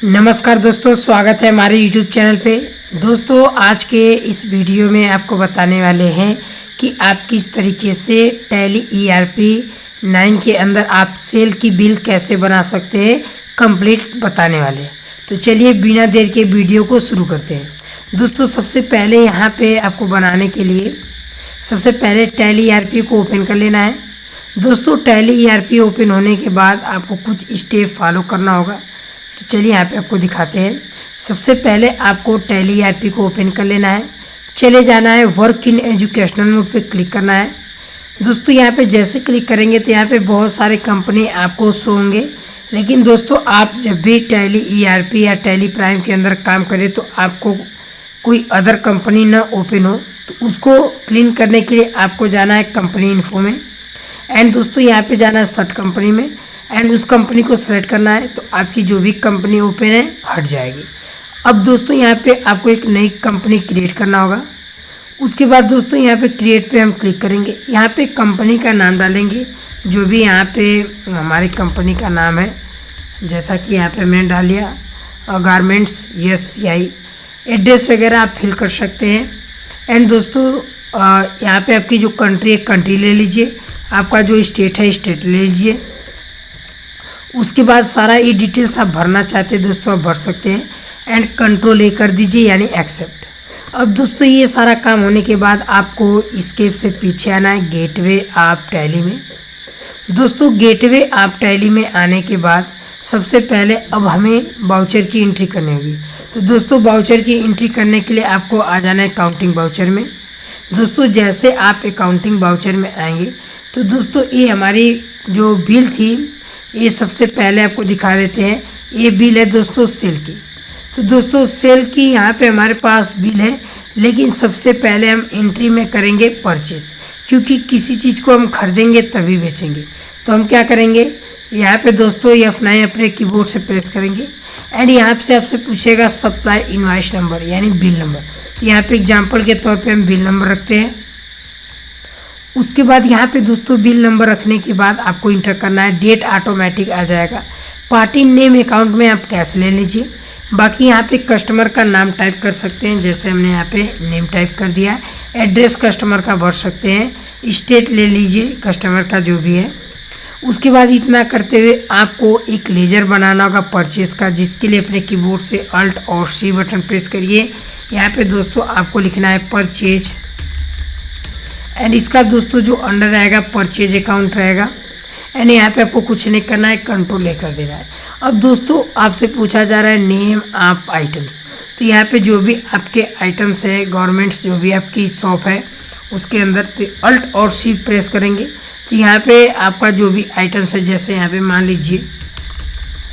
नमस्कार दोस्तों, स्वागत है हमारे YouTube चैनल पे। दोस्तों आज के इस वीडियो में आपको बताने वाले हैं कि आप किस तरीके से टैली ERP 9 के अंदर आप सेल की बिल कैसे बना सकते हैं, कंप्लीट बताने वाले हैं। तो चलिए बिना देर के वीडियो को शुरू करते हैं। दोस्तों सबसे पहले यहाँ पे आपको बनाने के लिए सबसे पहले टैली ERP को ओपन कर लेना है। दोस्तों टैली ERP ओपन होने के बाद आपको कुछ स्टेप फॉलो करना होगा। तो चलिए यहाँ पे आपको दिखाते हैं। सबसे पहले आपको टैली ERP को ओपन कर लेना है, चले जाना है वर्क इन एजुकेशनल मोड पे क्लिक करना है। दोस्तों यहाँ पे जैसे क्लिक करेंगे तो यहाँ पे बहुत सारे कंपनी आपको शो होंगे, लेकिन दोस्तों आप जब भी टैली ERP या टैली प्राइम के अंदर काम करें तो आपको कोई अदर कंपनी ना ओपन हो, तो उसको क्लीन करने के लिए आपको जाना है कंपनी इन्फो में। एंड दोस्तों यहाँ पे जाना है सर्च कंपनी में एंड उस कंपनी को सेलेक्ट करना है, तो आपकी जो भी कंपनी ओपन है हट जाएगी। अब दोस्तों यहाँ पे आपको एक नई कंपनी क्रिएट करना होगा। उसके बाद दोस्तों यहाँ पे क्रिएट पे हम क्लिक करेंगे। यहाँ पे कंपनी का नाम डालेंगे, जो भी यहाँ पे हमारी कंपनी का नाम है, जैसा कि यहाँ पे मैंने डाल लिया गारमेंट्स SCI। एड्रेस वगैरह आप फिल कर सकते हैं। एंड दोस्तों यहाँ पे आपकी जो कंट्री है कंट्री ले लीजिए, आपका जो स्टेट है स्टेट ले लीजिए। उसके बाद सारा ये डिटेल्स आप भरना चाहते हैं दोस्तों आप भर सकते हैं एंड कंट्रोल A कर दीजिए यानी एक्सेप्ट। अब दोस्तों ये सारा काम होने के बाद आपको स्केप से पीछे आना है गेटवे आप टैली में। दोस्तों गेटवे आप टैली में आने के बाद सबसे पहले अब हमें वाउचर की एंट्री करनी होगी। तो दोस्तों वाउचर की एंट्री करने के लिए आपको आ जाना है अकाउंटिंग वाउचर में। दोस्तों जैसे आप अकाउंटिंग वाउचर में आएंगे तो दोस्तों ये हमारी जो बिल थी ये सबसे पहले आपको दिखा देते हैं। ये बिल है दोस्तों सेल की। तो दोस्तों सेल की यहाँ पे हमारे पास बिल है, लेकिन सबसे पहले हम एंट्री में करेंगे परचेज, क्योंकि किसी चीज़ को हम खरीदेंगे तभी बेचेंगे। तो हम क्या करेंगे, यहाँ पे दोस्तों F9 अपने कीबोर्ड से प्रेस करेंगे एंड यहाँ से आपसे पूछेगा सप्लाई इनवॉइस नंबर यानी बिल नंबर। तो यहाँ पे एग्जाम्पल के तौर पर हम बिल नंबर रखते हैं। उसके बाद यहाँ पे दोस्तों बिल नंबर रखने के बाद आपको इंटर करना है, डेट ऑटोमेटिक आ जाएगा। पार्टी नेम अकाउंट में आप कैश ले लीजिए। बाकी यहाँ पे कस्टमर का नाम टाइप कर सकते हैं, जैसे हमने यहाँ पे नेम टाइप कर दिया है। एड्रेस कस्टमर का भर सकते हैं, स्टेट ले लीजिए कस्टमर का जो भी है। उसके बाद इतना करते हुए आपको एक लेजर बनाना होगा परचेज का, जिसके लिए अपने कीबोर्ड से अल्ट और C बटन प्रेस करिए। यहाँ पे दोस्तों आपको लिखना है परचेज एंड इसका दोस्तों जो अंडर रहेगा परचेज अकाउंट रहेगा। एंड यहाँ पे आपको कुछ नहीं करना है, कंट्रोल A कर देना है। अब दोस्तों आपसे पूछा जा रहा है नेम ऑफ आइटम्स। तो यहाँ पे जो भी आपके आइटम्स है, गवर्नमेंट्स जो भी आपकी शॉप है उसके अंदर, तो अल्ट और C प्रेस करेंगे। तो यहाँ पे आपका जो भी आइटम्स है, जैसे यहाँ पे मान लीजिए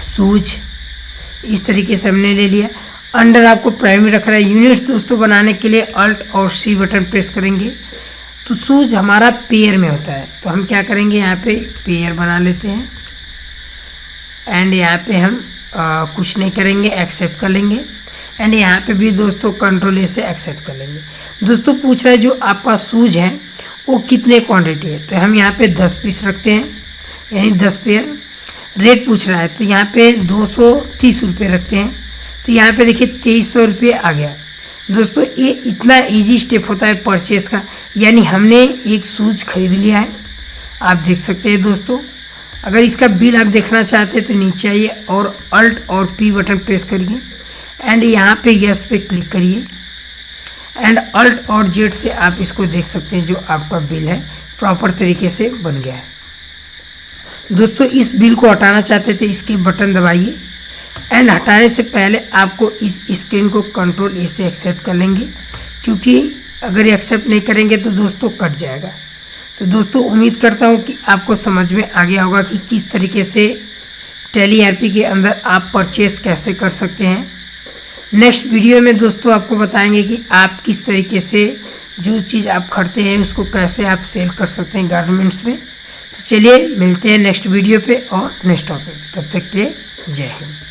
शूज, इस तरीके से हमने ले लिया। अंडर आपको प्राइमरी रख रहा है। यूनिट्स दोस्तों बनाने के लिए अल्ट और C बटन प्रेस करेंगे। तो शूज हमारा पेयर में होता है, तो हम क्या करेंगे, यहाँ पे पेयर बना लेते हैं एंड यहाँ पे हम कुछ नहीं करेंगे, एक्सेप्ट कर लेंगे। एंड यहाँ पे भी दोस्तों कंट्रोल A से एक्सेप्ट कर लेंगे। दोस्तों पूछ रहा है जो आपका शूज है वो कितने क्वांटिटी है, तो हम यहाँ पे 10 पीस रखते हैं यानी 10 पेयर। रेट पूछ रहा है तो यहाँ पे 230 रुपये रखते हैं। तो यहाँ पे देखिए 2300 रुपये आ गया। दोस्तों ये इतना इजी स्टेप होता है परचेस का, यानी हमने एक शूज़ खरीद लिया है, आप देख सकते हैं दोस्तों। अगर इसका बिल आप देखना चाहते हैं तो नीचे आइए और अल्ट और P बटन प्रेस करिए एंड यहाँ पे यस पे क्लिक करिए एंड अल्ट और Z से आप इसको देख सकते हैं, जो आपका बिल है प्रॉपर तरीके से बन गया है। दोस्तों इस बिल को हटाना चाहते थे, इसके बटन दबाइए एंड हटाने से पहले आपको इस स्क्रीन को कंट्रोल A से एक्सेप्ट कर लेंगे, क्योंकि अगर एक्सेप्ट नहीं करेंगे तो दोस्तों कट जाएगा। तो दोस्तों उम्मीद करता हूँ कि आपको समझ में आ गया होगा कि किस तरीके से टैली ERP के अंदर आप परचेस कैसे कर सकते हैं। नेक्स्ट वीडियो में दोस्तों आपको बताएंगे कि आप किस तरीके से जो चीज़ आप खरीदते हैं उसको कैसे आप सेल कर सकते हैं गारमेंट्स में। तो चलिए मिलते हैं नेक्स्ट वीडियो पे और नेक्स्ट टॉपिक। तब तक के लिए जय हिंद।